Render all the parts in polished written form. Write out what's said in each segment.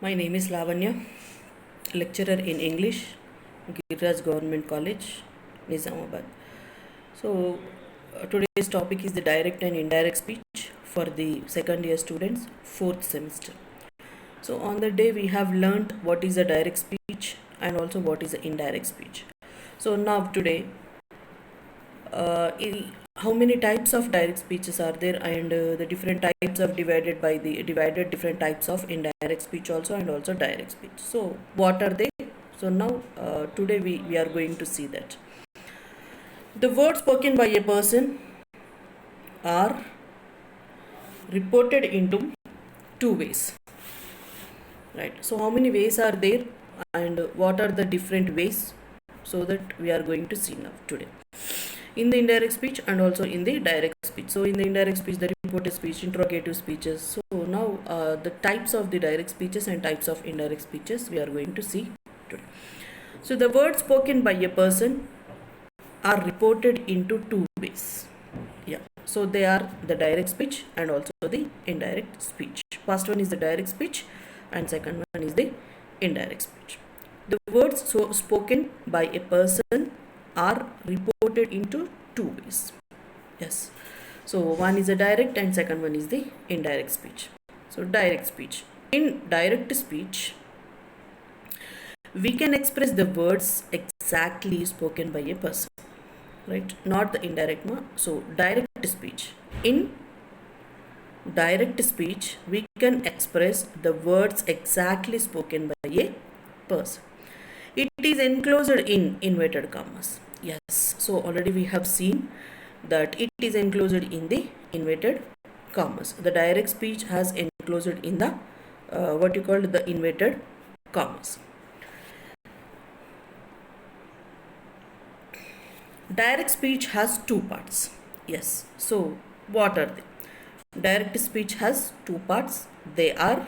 My name is Lavanya, lecturer in English, Giriraj Government College, Nizamabad. So, today's topic is the direct and indirect speech for the second year students, fourth semester. So, on the day we have learnt what is a direct speech and also what is a indirect speech. So, now today, how many types of direct speeches are there, and the different types of divided different types of indirect speech also, and also direct speech. So what are they? So now today we are going to see that the words spoken by a person are reported into two ways, right? So how many ways are there, and what are the different ways, so that we are going to see now today in the indirect speech and also in the direct speech. So in the indirect speech, the reported speech, interrogative speeches. So now the types of the direct speeches and types of indirect speeches we are going to see today. So the words spoken by a person are reported into two ways. Yeah. So they are the direct speech and also the indirect speech. First one is the direct speech and second one is the indirect speech. The words spoken by a person are reported into two ways. Yes. So one is a direct and second one is the indirect speech. So direct speech. In direct speech, we can express the words exactly spoken by a person, right? Not the indirect one. So direct speech. In direct speech, we can express the words exactly spoken by a person. It is enclosed in inverted commas. Yes, so already we have seen that it is enclosed in the inverted commas. The direct speech has enclosed in the what you call the inverted commas. Direct speech has two parts. Yes, so what are they? Direct speech has two parts. They are,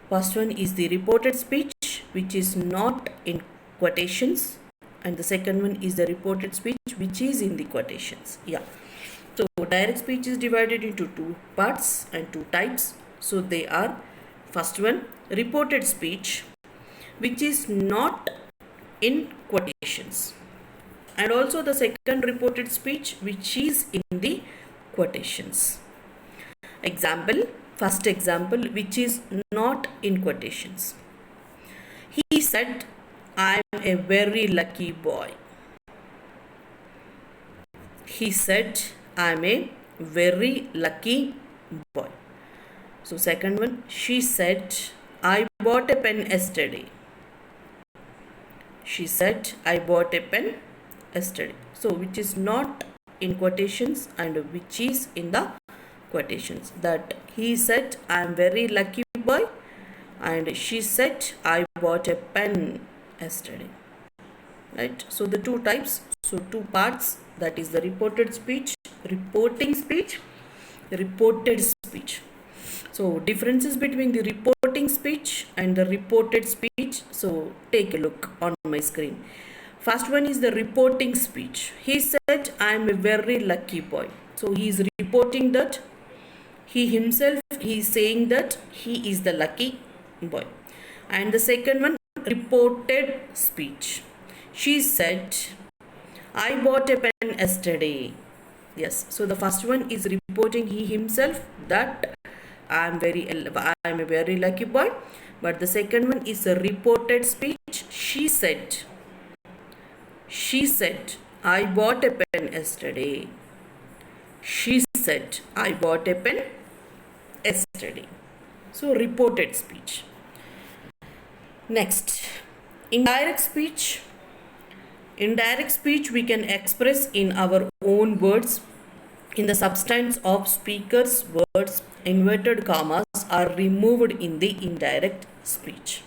first one is the reported speech, which is not in quotations, and the second one is the reported speech, which is in the quotations. Yeah. So direct speech is divided into two parts and two types. So they are, first one, reported speech, which is not in quotations, and also the second, reported speech, which is in the quotations. Example, first example, which is not in quotations. He said, I am a very lucky boy. He said, I am a very lucky boy. So second one, she said, I bought a pen yesterday. She said, I bought a pen yesterday. So which is not in quotations and which is in the quotations. That he said, I am very lucky boy, and she said, I bought a pen yesterday. Right? So the two types, so two parts, that is the reported speech, reporting speech, reported speech. So differences between the reporting speech and the reported speech. So take a look on my screen. First one is the reporting speech. He said, I am a very lucky boy. So he is reporting that he himself, he is saying that he is the lucky boy. And the second one, reported speech. She said, I bought a pen yesterday. Yes, so the first one is reporting he himself that I am a very lucky boy. But the second one is a reported speech. She said, I bought a pen yesterday. She said, I bought a pen yesterday. So reported speech. Next, indirect speech. Indirect speech we can express in our own words. In the substance of speaker's words, inverted commas are removed in the indirect speech.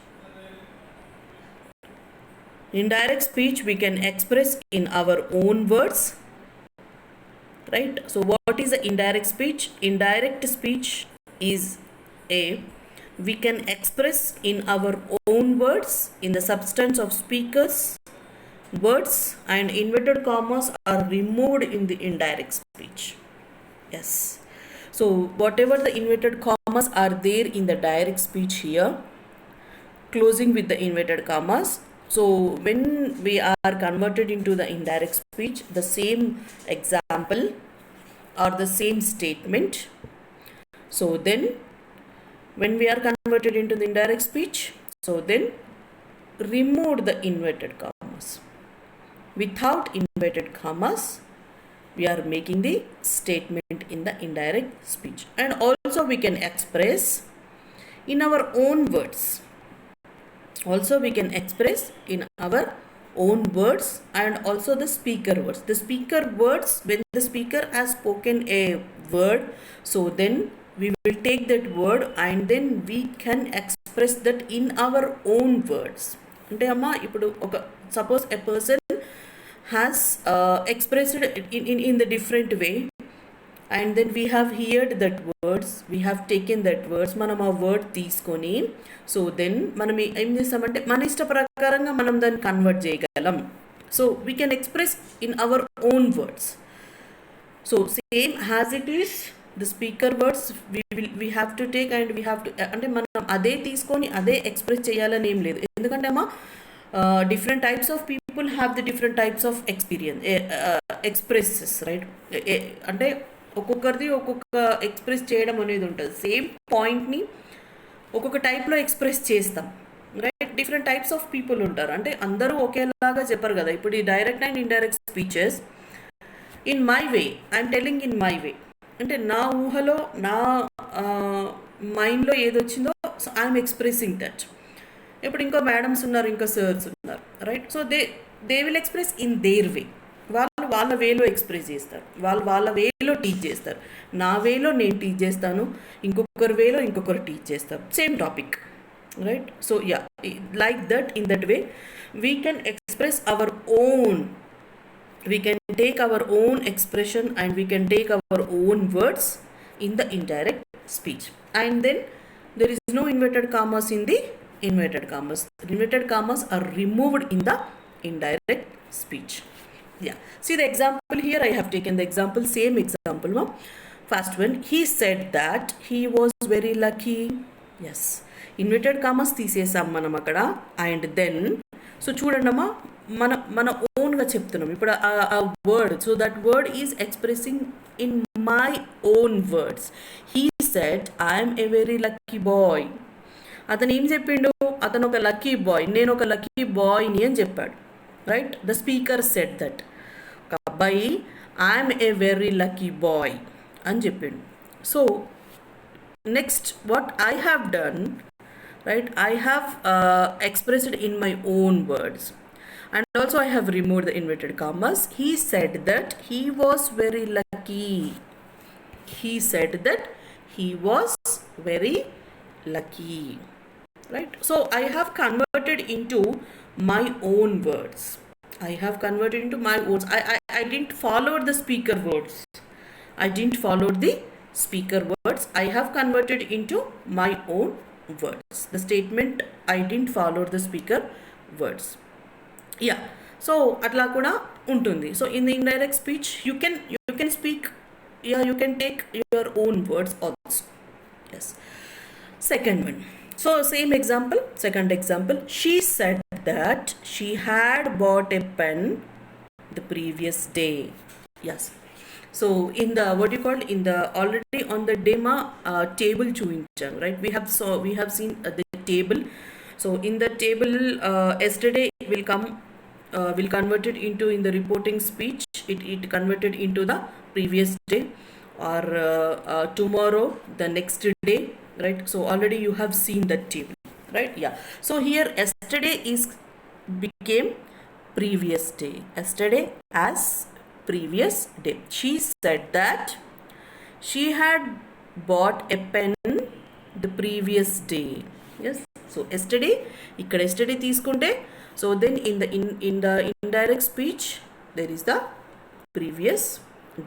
Indirect speech we can express in our own words, right? So what is the indirect speech? Indirect speech is we can express in our own words, in the substance of speakers words, and inverted commas are removed in the indirect speech. So whatever the inverted commas are there in the direct speech here, closing with the inverted commas. So when we are converted into the indirect speech, the same example or the same statement. So then when we are converted into the indirect speech, so then remove the inverted commas. Without inverted commas, we are making the statement in the indirect speech. And also we can express in our own words. Also we can express in our own words and also the speaker words. The speaker words, when the speaker has spoken a word, so then we will take that word and then we can express that in our own words. అంటే అమ్మా ఇప్పుడు ఒక suppose a person has expressed in the different way and then we have heard that words, we have taken that words, మనం ఆ word తీసుకొని so then మనం ఏం చేస్తామంటే మన ఇష్ట ప్రకారంగా మనం దాన్ని కన్వర్ట్ చేయగలం. So we can express in our own words. So same has it is the speaker words we have to take and we have to, అంటే మనం అదే తీసుకొని అదే ఎక్స్ప్రెస్ చేయాలని ఏం లేదు. ఎందుకంటే అమ్మా different types of people have the different types of experience expresses, right? అంటే ఒక్కొక్కరిది ఒక్కొక్క ఎక్స్ప్రెస్ చేయడం అనేది ఉంటుంది. సేమ్ పాయింట్ని ఒక్కొక్క టైప్లో ఎక్స్ప్రెస్ చేస్తాం, right? Different types of people ఉంటారు, అంటే అందరూ ఒకేలాగా చెప్పరు కదా. ఇప్పుడు ఈ direct and indirect speeches in my way, I'm telling in my way, అంటే నా ఊహలో నా మైండ్లో ఏదొచ్చిందో సో ఐఎమ్ ఎక్స్ప్రెసింగ్ దట్. ఇప్పుడు ఇంకో మేడమ్స్ ఉన్నారు, ఇంకా సర్స్ ఉన్నారు, right? So they will express in there వే. వాళ్ళు వాళ్ళ వేలో ఎక్స్ప్రెస్ చేస్తారు, వాళ్ళు వాళ్ళ వేలో టీచ్ చేస్తారు. నా వేలో నేను టీచ్ చేస్తాను, ఇంకొకరి వేలో ఇంకొకరు టీచ్ చేస్తారు, same topic, right? So yeah, like that, in that way we can express our own, we can take our own expression and we can take our own words in the indirect speech. And then there is no inverted commas in the inverted commas. Inverted commas are removed in the indirect speech. Yeah, see the example here. I have taken the example, same example. First one, he said that he was very lucky. Yes, inverted commas తీసేసాం మనం అక్కడ. And then so చూడండి అమ్మా, మన ఓన్గా చెప్తున్నాం ఇప్పుడు ఆ word. So that word is expressing in my own words. He said I'm a very lucky boy. అతను ఏం చెప్పిండు? అతను ఒక లక్కీ బాయ్, నేను ఒక లక్కీ బాయ్ని అని చెప్పాడు, right? The speaker said that. ఒక అబ్బాయి I'm a very lucky boy అని చెప్పిండు. So next what I have done, right? I have expressed in my own words and also I have removed the inverted commas. He said that he was very lucky. He said that he was very lucky, right? So I have converted into my own words. I have converted into my words. I didn't follow the speaker words. I didn't follow the speaker words. I have converted into my own words. The statement, I didn't follow the speaker words. Yeah, so atla kuda untundi. So in the indirect speech you can speak, yeah, you can take your own words also. Yes, second one. So same example, second example, she said that she had bought a pen the previous day. Yes, so in the what you call in the already on the demo table చూపించాం, right? we have seen the table. So in the table yesterday will convert it into in the reporting speech, it converted into the previous day, or tomorrow the next day, right? So already you have seen that table, right? Yeah, so here yesterday is became previous day, yesterday as previous day. She said that she had bought a pen the previous day. Yes, so yesterday ikkada yesterday తీసుకుంటే so then in the indirect speech there is the previous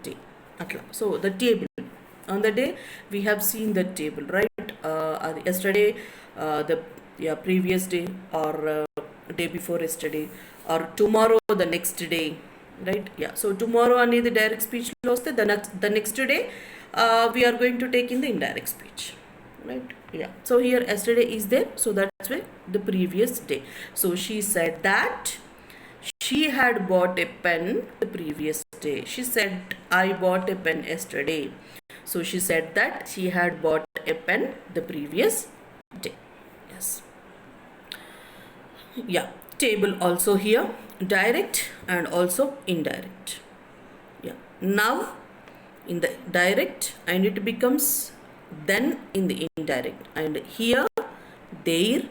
day atla. So the table on the day we have seen the table, right? Yesterday the previous day, or day before yesterday, or tomorrow the next day, right? Yeah, so tomorrow అనేది direct స్పీచ్లో వస్తే the next day we are going to take in the indirect speech. right? Yeah, so here yesterday is there, so that's why the previous day. So she said that she had bought a pen the previous day. She said I bought a pen yesterday. So she said that she had bought a pen the previous day. Yes. Yeah, table also here, direct and also indirect. Yeah, now in the direct and it becomes then in the indirect, and here there,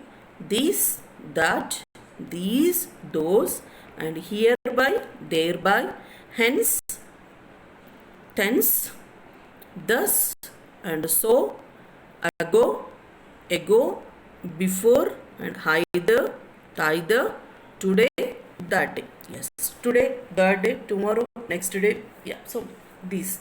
this, that, these, those, and hereby, thereby, hence, tense, thus, and so, ago, before, and either, neither, today, that day. Yes, today, that day, tomorrow, next day. Yeah, so these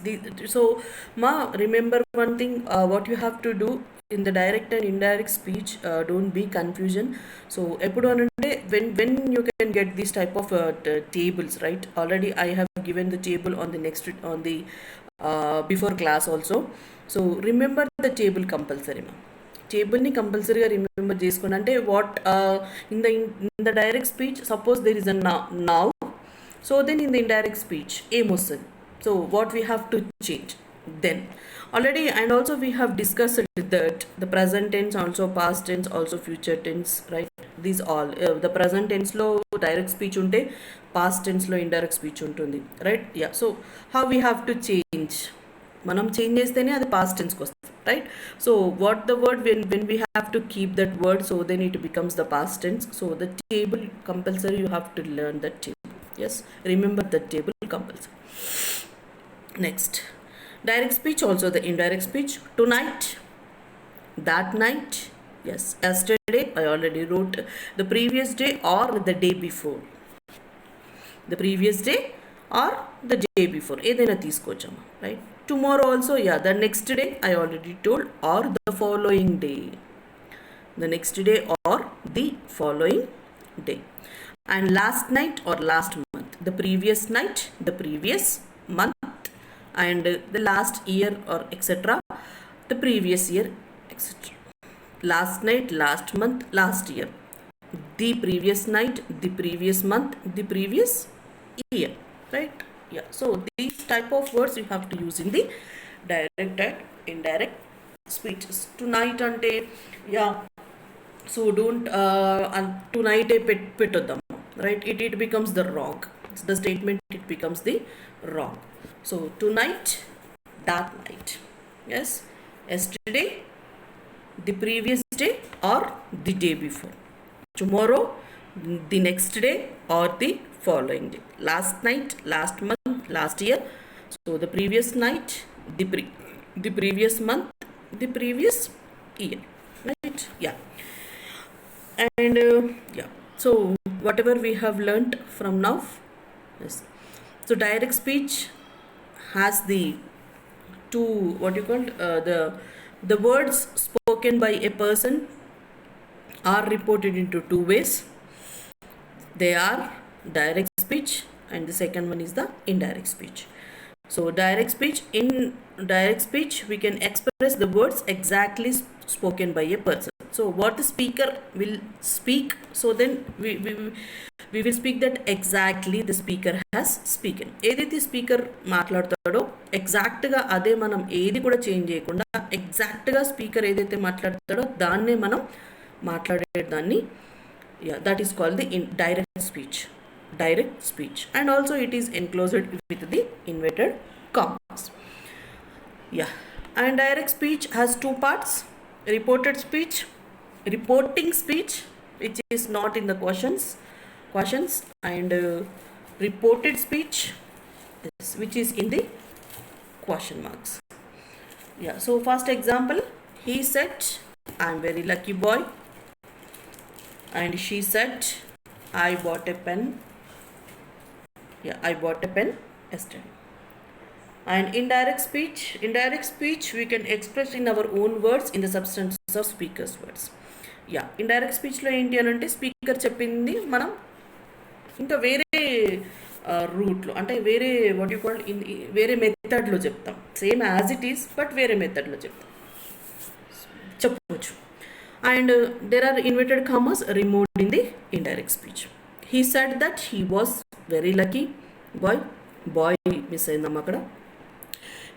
so ma, remember one thing, what you have to do in the direct and indirect speech, don't be confusion. So epudu anante, when you can get these type of tables, right? Already I have given the table on the next on the before class also. So remember the table compulsory ma. టేబుల్ని కంపల్సరీగా remember చేసుకోండి. అంటే what in the direct speech suppose there is a now, so then in the indirect speech ఏమొస్తుంది, so what we have to change then already. And also we have discussed that the present tense, also past tense, also future tense, right? These all the present tense lo direct speech unte, past tense lo indirect speech untundi, right? Yeah, so how we have to change, మనం change చేస్తేనే అది past టెన్స్కి వస్తుంది, right? So what the word when we have to keep that word, so then it becomes the past tense. So the table compulsory, you have to learn that table. Yes, remember the table compulsory. Next, direct speech, also the indirect speech. Tonight, that night, yes, yesterday I already wrote, the previous day or the day before, the previous day or the day before, ఏదైనా తీసుకోవచ్చమ్మా, right? Tomorrow also, yeah, the next day I already told, or the following day, the next day or the following day. And last night or last month, the previous night, the previous month, and the last year or etc., the previous year, etc. Last night, last month, last year, the previous night, the previous month, the previous year, right? Yeah, so these type of words you have to use in the direct and indirect speeches. Tonight ante, yeah, so don't tonight petodam, right? It becomes the wrong, it's the statement, it becomes the wrong. So tonight, that night, yes, yesterday, the previous day or the day before, tomorrow, the next day or the following day, last night, last month, last year, so the previous night, the previous month, the previous year, right? Yeah, and yeah, so whatever we have learnt from now, yes. So direct speech has the two, what you call, the words spoken by a person are reported into two ways. They are direct speech, and the second one is the indirect speech. So direct speech, in direct speech we can express the words exactly spoken by a person. So what the speaker will speak, so then we will speak that exactly the speaker has spoken. ఏదైతే speaker మాట్లాడతాడో ఎగ్జాక్ట్గా అదే మనం ఏది కూడా change చేయకుండా ఎగ్జాక్ట్గా speaker ఏదైతే మాట్లాడతాడో దాన్నే మనం మాట్లాడేదాన్ని, yeah, that is called the direct speech, and also it is enclosed with the inverted commas. Yeah, and direct speech has two parts: reporting speech, which is not in the questions, and reported speech, which is in the question marks. Yeah, so first example, he said, I'm very lucky boy, and she said, I bought a pen. Yeah, I bought a pen yesterday. And indirect speech we can express in our own words in the substance of speaker's words. Yeah, indirect speech లో ఏంటి అని అంటే speaker చెప్పింది మనం ఇంకా వేరే రూట్లో, అంటే వేరే వాట్ యూ కాల్, వేరే మెథడ్లో చెప్తాం. Same as it is, but వేరే మెథడ్లో చెప్తాం. చెప్పవచ్చు. And there are inverted commas removed in the indirect speech. He said that he was very lucky. Boy miss ayindamma akkada.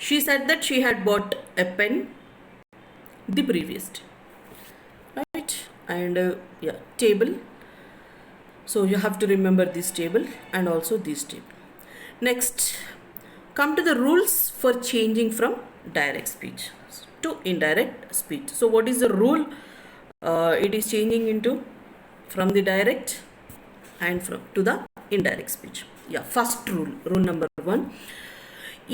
She said that she had bought a pen the previous day, right? And yeah, table. So you have to remember this table and also this table. Next, come to the rules for changing from direct speech to indirect speech. So what is the rule? It is changing into from the direct and from to the indirect speech. Yeah, first rule number 1.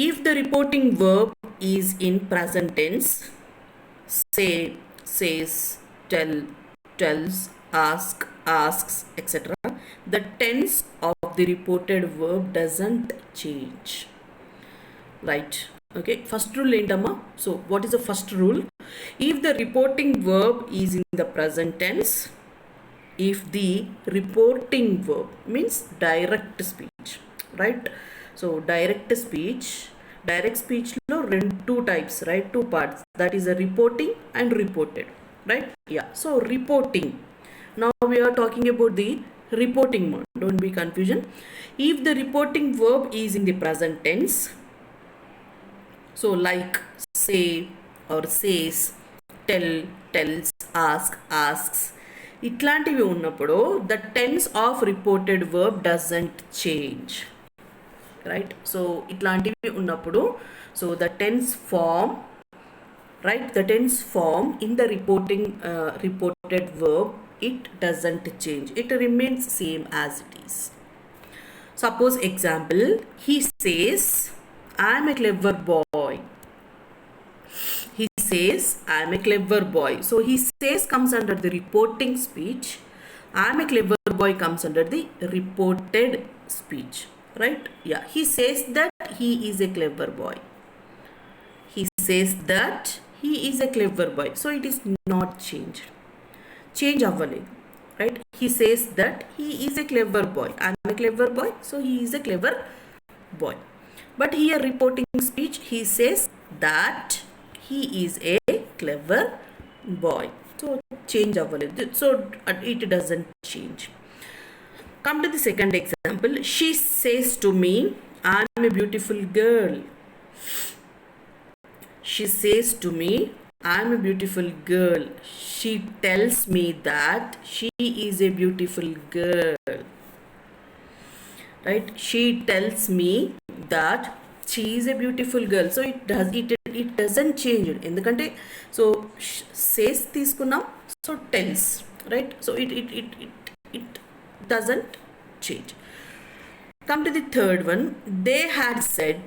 If the reporting verb is in present tense, say, says, tell, tells, ask, asks, etc., the tense of the reported verb doesn't change, right? Okay, first rule ఏంటమ్మా? So what is the first rule? If the reporting verb is in the present tense, if the reporting verb means direct speech, right? So direct speech lo two types, right? Two parts, that is a reporting and reported, right? Yeah, so reporting, now we are talking about the reporting mode, don't be confusion. If the reporting verb is in the present tense, so like say or says, tell, tells, ask, asks, ఇట్లాంటివి ఉన్నప్పుడు the tense of reported verb doesn't change, right? So ఇట్లాంటివి ఉన్నప్పుడు, so the tense form, right, the tense form in the reported verb, it doesn't change, it remains same as it is. Suppose example, he says, I am a clever boy. He says, I am a clever boy. So he says comes under the reporting speech. I am a clever boy comes under the reported speech, right? Yeah, he says that he is a clever boy. He says that he is a clever boy. So it is not changed. Change avvaledu, right? He says that he is a clever boy. I am a clever boy. So he is a clever boy. But here reporting speech, he says that he is a clever boy. So change avvaledu. So it doesn't change. Come to the second example. She says to me, I am a beautiful girl. She says to me, I am a beautiful girl. She tells me that she is a beautiful girl, right? She tells me that she is a beautiful girl. So it doesn't change it. ఎందుకంటే so says తీసుకున్నాం, so tells, right? So it doesn't change. Come to the third one. They have said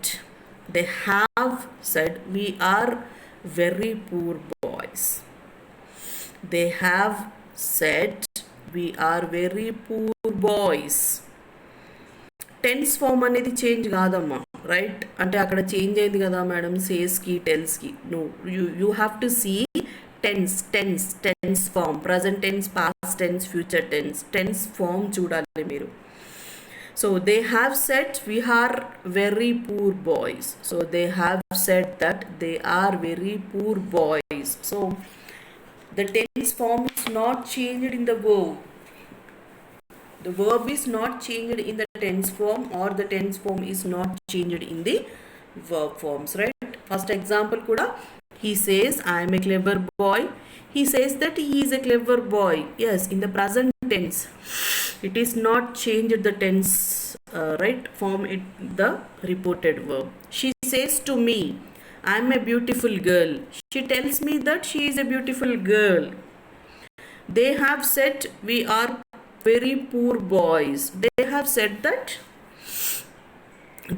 we are very poor boys. They have said we are very poor boys. Tense form అనేది change కాదమ్మా, right? అంటే అక్కడ change అయింది కదా madam, సేస్కి టెల్స్కి. No, you have to see tense form, present tense, past tense, future tense form చూడాలి మీరు. So they have said we are very poor boys. So they have said that they are very poor boys. So the tense form is not changed in the verb. The verb is not changed in the tense form, or the tense form is not changed in the verb forms, right? First example kuda, he says I am a clever boy. He says that he is a clever boy. Yes, in the present tense, it is not changed the tense, right, form, it the reported verb. She says to me, I am a beautiful girl. She tells me that she is a beautiful girl. They have said we are very poor boys. They have said that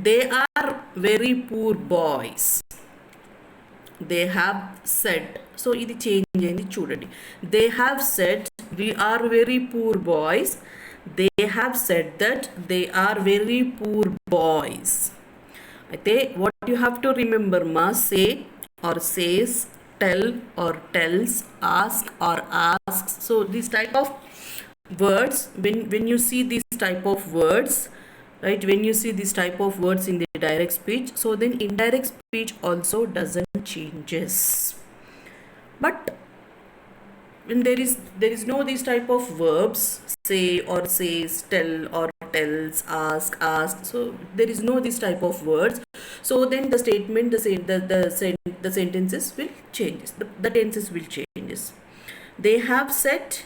they are very poor boys. They have said. So ఇది change అయింది చూడండి. They have said we are very poor boys. They have said that they are very poor boys. అయితే what you have to remember, ma, say or says, tell or tells, ask or asks. So this type of words, when you see this type of words, right, when you see this type of words in the direct speech, so then indirect speech also doesn't changes. But when there is no these type of verbs, say or says, tell or tells, ask, asked. So there is no this type of words. So then the statement, the sentences will changes. The tenses will changes. They have said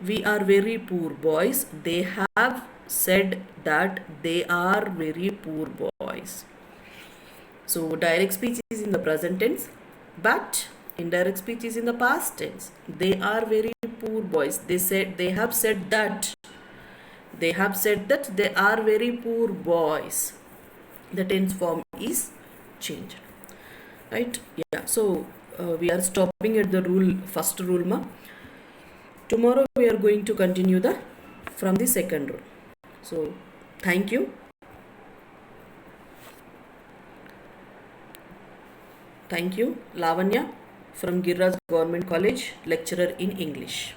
we are very poor boys. They have said that they are very poor boys. So direct speech is in the present tense, but indirect speech is in the past tense. They are very poor boys. They have said that. They have said that they are very poor boys. The tense form is changed. Right? Yeah. So we are stopping at the first rule ma. Tomorrow we are going to continue from the second rule. So thank you. Thank you, Lavanya from Giriraj Government College, lecturer in English.